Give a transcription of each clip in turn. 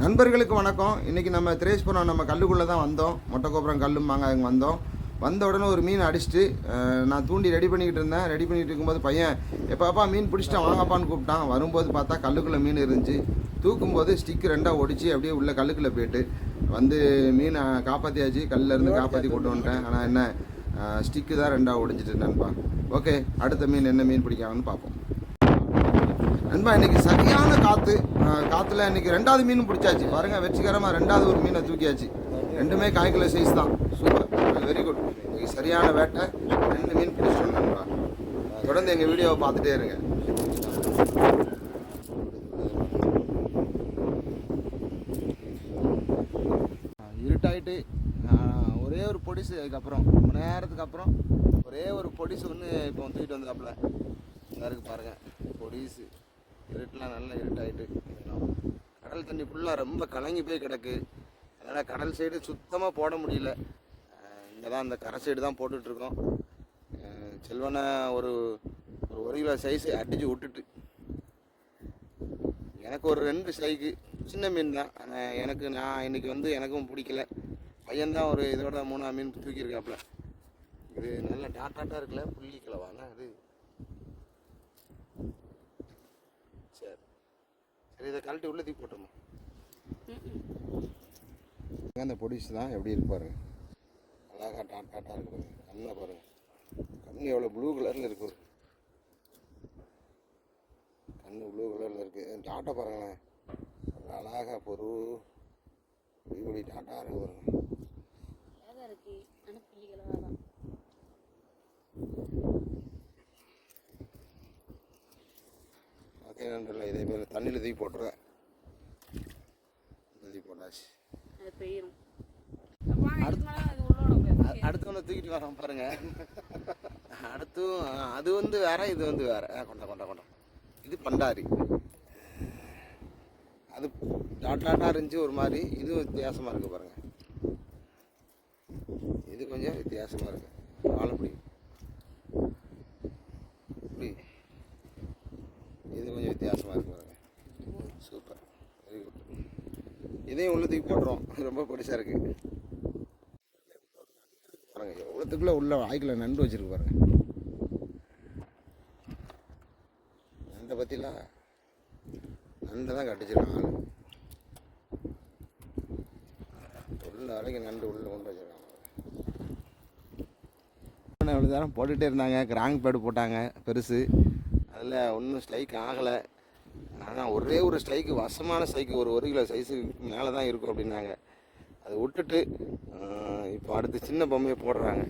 நண்பர்களுக்கு வணக்கம். இன்றைக்கி நம்ம திரேஸ்புரம் நம்ம கல்லுக்குள்ளே தான் வந்தோம். மொட்டைக்கோபுரம் கல்லும்பாங்க. அங்கே வந்தோம். வந்த உடனே ஒரு மீன் அடிச்சுட்டு நான் தூண்டி ரெடி பண்ணிக்கிட்டு இருந்தேன். ரெடி பண்ணிகிட்டு இருக்கும்போது பையன் எப்பப்பா மீன் பிடிச்சிட்டான் வாங்கப்பான்னு கூப்பிட்டான். வரும்போது பார்த்தா கல்லுக்குள்ளே மீன் இருந்துச்சு. தூக்கும்போது ஸ்டிக்கு ரெண்டாக ஒடிச்சு அப்படியே உள்ள கல்லுக்குள்ளே போயிட்டு வந்து மீனை காப்பாற்றியாச்சு. கல்லிலேருந்து காப்பாற்றி கொண்டு வந்துட்டேன். ஆனால் என்ன ஸ்டிக்கு தான் ரெண்டாக ஒடிஞ்சிட்டு நண்பா. ஓகே, அடுத்த மீன் என்ன மீன் பிடிக்காங்கன்னு பார்ப்போம் நண்பா. இன்றைக்கி சரியான காற்றுல இன்றைக்கி ரெண்டாவது மீன் பிடிச்சாச்சு பாருங்கள். வெற்றிகரமாக ரெண்டாவது ஒரு மீனை தூக்கியாச்சு. ரெண்டுமே காய்கிலோ சைஸ் தான். Super, very good. இன்றைக்கி சரியான வேட்டை, 2 மீன் பிடிச்சிட்டோம் நண்பா. தொடர்ந்து எங்கள் வீடியோவை பார்த்துட்டே இருங்க. இருட்டாயிட்டு ஒரே ஒரு பொடிசு, அதுக்கப்புறம் ரொம்ப நேரத்துக்கு அப்புறம் ஒரே ஒரு பொடிசு ஒன்று இப்போ தூக்கிட்டு வந்தாப்புல இருக்குது பாருங்கள். பொடிசு இருட்டெலாம் நல்லா இருட்டாயிட்டு. கடல் தண்ணி ஃபுல்லாக ரொம்ப கலங்கி போய் கிடக்கு. அதனால் கடல் சைடு சுத்தமாக போட முடியல. இங்கே தான் அந்த கரை சைடு தான் போட்டுட்ருக்கோம். செல்வனை ஒரு 1 கிலோ சைஸு அடித்து விட்டுட்டு எனக்கு ஒரு 2 ஸ்ட்ரைக்கு சின்ன மீன் தான். ஆனால் நான் இன்றைக்கி எனக்கும் பிடிக்கல. பையன்தான் ஒரு இதோட 3ஆம் மீன் தூக்கியிருக்காப்புல. இது நல்ல டாட்டாக இருக்குல்ல, புள்ளி கிழவானா அது. சரி சரி, இதை கழட்டி உள்ள தூக்கி போட்டோமா. அந்த பொடிச்சு தான் எப்படி இருக்கு பாருங்க. அழகாக டாட்டாக இருக்கு பாருங்க. கண்ணை பாருங்க, கண்ணு எவ்வளோ ப்ளூ கலரில் இருக்கு. கண்ணு ப்ளூ கலரில் இருக்குது. டாட்டா பாருங்களேன், அழகாக பொறு இப்படி டாட்டா இருக்கு பாருங்க. ஓகே நண்பர்களே, இதே மாதிரி தண்ணியில் தூக்கி போட்டுருவேன். தூக்கி போட்டாச்சு. அடுத்து ஒன்று தூக்கிட்டு வரோம் பாருங்க. அடுத்தும் அது வேற, இது வேற. கொண்டா இது பண்டாரி. அது டாட்டாக இருந்துச்சு ஒரு மாதிரி. இது வித்தியாசமாக இருக்குது பாருங்க. இது கொஞ்சம் வித்தியாசமாக இருக்குது. வாழைப்படி இப்படி இது கொஞ்சம் வித்தியாசமாக இருக்கு பாருங்க. Super, very good. இதையும் உள்ள தூக்கி போட்டுரும். ரொம்ப பெருசாக இருக்குது பாருங்க. எவ்வளோத்துக்குள்ளே உள்ள வாய்க்கில் நண்டு வச்சுருக்கு பாருங்க. நண்டை பற்றிலாம் நண்டை தான் கட்டிச்சிருக்காங்க. உள்ள வரைக்கும் நண்டு உள்ள கொண்டு வச்சிருக்காங்க. எவ்வளோ நேரம் போட்டுகிட்டே இருந்தாங்க. கிராங்க் பேடு போட்டாங்க பெருசு. அதில் ஒன்றும் ஸ்ட்ரைக் ஆகலை. ஆனால் ஒரே ஒரு ஸ்ட்ரைக்கு, வசமான ஸ்ட்ரைக்கு, ஒரு 1 கிலோ சைஸுக்கு மேலே தான் இருக்கும் அப்படின்னாங்க. அதை விட்டுட்டு இப்போ அடுத்து சின்ன பொம்மையை போடுறாங்க.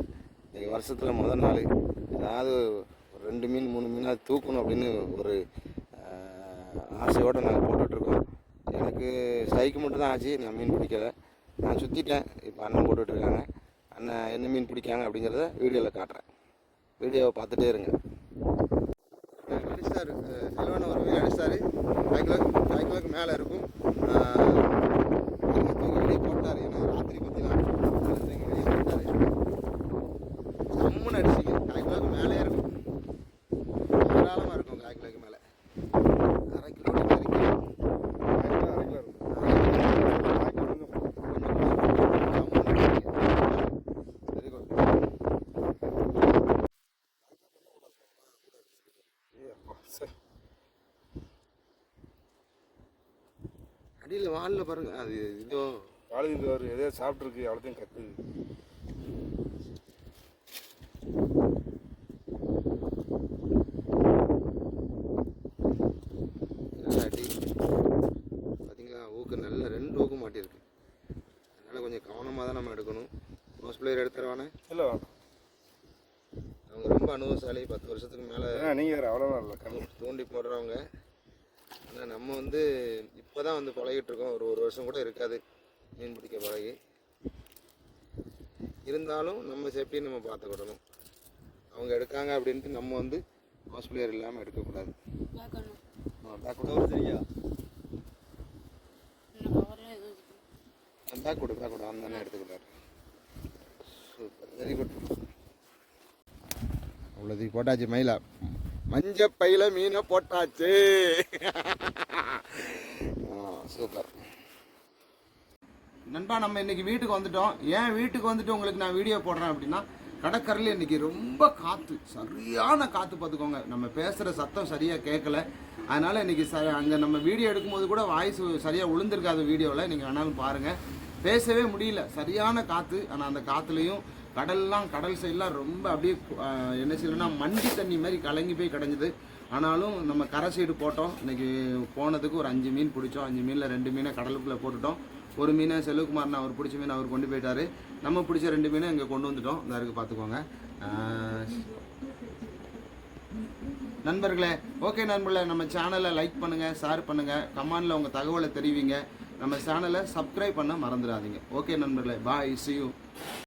இன்றைக்கி வருஷத்தில் முதல் நாள் ஏதாவது ஒரு 2 மீன் 3 மீனாக தூக்கணும் அப்படின்னு ஒரு ஆசையோடு நாங்கள் போட்டுட்ருக்கோம். எனக்கு ஸ்ட்ரைக்கு மட்டும் தான் ஆச்சு. நான் மீன் பிடிக்கலை, நான் சுற்றிட்டேன். இப்போ அண்ணன் போட்டுட்ருக்காங்க. அண்ணன் என்ன மீன் பிடிக்காங்க அப்படிங்கிறத வீடியோவில் காட்டுறேன். வீடியோவை பார்த்துட்டே இருங்க. அடிச்சாரு செல்வனை ஒரு மீன் அடிச்சாரு. 5 கிலோக்கு மேலே இருக்கும். தூக்கி வெளியே போட்டார். ஏன்னா ராத்திரி பற்றிலாம் தூக்கி வெளியே போட்டார். சம்முன்னு அடிச்சிங்க. 5 கிலோக்கு மேலே இருக்கும். தாராளமாக இருக்கும். 5 கிலோக்கு மேலே 1/2 கிலோ இருக்கும். அடியில் வாலில் பாருங்க. அது இதோ வாழுது வரும். எதையோ சாப்பிட்ருக்கு, அவ்வளோத்தையும் கத்துது. அடி பார்த்தீங்களா, ஊக்கு நல்ல 2 ஊக்கு மாட்டியிருக்கு. அதனால் கொஞ்சம் கவனமாக தான் நம்ம எடுக்கணும். மோஸ்ட் பிளேயர் எடுத்துருவானே இல்லை, அவங்க ரொம்ப அனுபவசாலி. 10 வருஷத்துக்கு மேலே நீங்கள் வேறு அவ்வளோவா இல்லை கண்ணு தூண்டி போடுறவங்க. ஆனால் நம்ம இப்போ தான் பழகிட்டுருக்கோம். ஒரு வருஷம் கூட இருக்காது மீன் பிடிக்க பழகி. இருந்தாலும் நம்ம சேஃப்டியை நம்ம பார்த்துக்கிடணும். அவங்க எடுக்காங்க அப்படின்ட்டு நம்ம மாஸ் பிளேயர் இல்லாமல் எடுக்கக்கூடாது. பேக் கொடு அந்த அண்ணன் எடுத்துக்கிட்டார். Super, very good. அவ்வளோதுக்கு போட்டாச்சு. மயிலா மஞ்சப்பையில் மீனை போட்டாச்சு. சூப்பர். நண்பா நம்ம இன்னைக்கு வீட்டுக்கு வந்துட்டோம். ஏன் வீட்டுக்கு வந்துட்டு உங்களுக்கு நான் வீடியோ போடுறேன் அப்படின்னா, கடற்கரையில் இன்னைக்கு ரொம்ப காற்று, சரியான காற்று பார்த்துக்கோங்க. நம்ம பேசுகிற சத்தம் சரியாக கேட்கல. அதனால் இன்னைக்கு அங்கே நம்ம வீடியோ எடுக்கும்போது கூட வாய்ஸ் சரியாக விழுந்திருக்காது வீடியோவில். நீங்கள் வேணாலும் பாருங்கள், பேசவே முடியல, சரியான காற்று. ஆனால் அந்த காற்றுலையும் கடல் சைடெலாம் ரொம்ப அப்படியே என்ன செய்யணும்னா மண்டி தண்ணி மாதிரி கலங்கி போய் கிடஞ்சிது. ஆனாலும் நம்ம கரை சைடு போட்டோம். இன்றைக்கி போனதுக்கு ஒரு 5 மீன் பிடிச்சோம். 5 மீனில் 2 மீனை கடலுக்குள்ளே போட்டுட்டோம். ஒரு மீனை செல்வகுமார்னு அவர் பிடிச்ச மீன் அவர் கொண்டு போயிட்டார். நம்ம பிடிச்ச 2 மீனை இங்கே கொண்டு வந்துட்டோம். இந்த இருக்குது பார்த்துக்கோங்க நண்பர்களே. ஓகே நண்பர்களே, நம்ம சேனலை லைக் பண்ணுங்கள், ஷேர் பண்ணுங்கள், கமெண்டில் உங்கள் தகவலை தெரிவிங்க. நம்ம சேனலை சப்ஸ்கிரைப் பண்ண மறந்துடாதீங்க. ஓகே நண்பர்களே, பாய், see you.